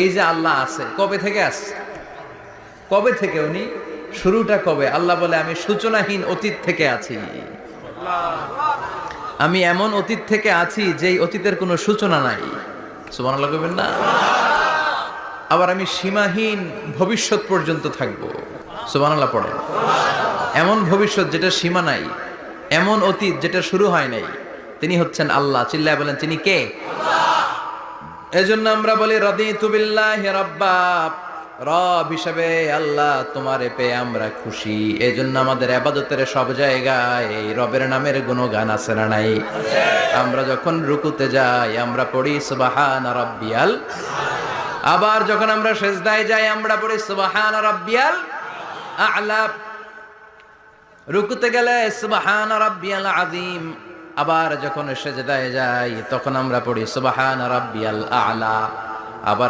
এই যে আল্লাহ আছে কবে থেকে আসছে, কবে থেকে উনি, শুরুটা কবে? আল্লাহ বলে আমি সূচনাহীন অতীত থেকে আছি। আমি এমন অতীত থেকে আছি যেই অতীতের কোনো সূচনা নাই। সুবহানাল্লাহ কইবেন না? আবার আমি সীমাহীন ভবিষ্যৎ পর্যন্ত থাকবো। সুবহানাল্লাহ পড়েন। এমন ভবিষ্যৎ যেটা সীমা নাই, এমন অতীত যেটা শুরু হয় নাই, তিনি হচ্ছেন আল্লাহ। চিল্লায় বলেন তিনি কে? এজন্য আমরা বলি রাদিতু বিল্লাহি রাব্বা, রব হিসেবে আল্লাহ তোমারে পেয়ে আমরা খুশি। এজন্য আমাদের ইবাদতের সব জায়গায় এই রবের নামের গুণগান আছে না নাই? আমরা যখন রুকুতে যাই আমরা পড়ি সুবহান রাব্বিয়াল, আবার যখন আমরা সিজদায় যাই আমরা পড়ি সুবহান রাব্বিয়াল আ'লা, রুকুতে গেলে সুবহান রাব্বিয়াল আযীম, আবার যখন সিজদায় যাই তখন আমরা পড়ি সুবহান রাব্বিয়াল আ'লা। আবার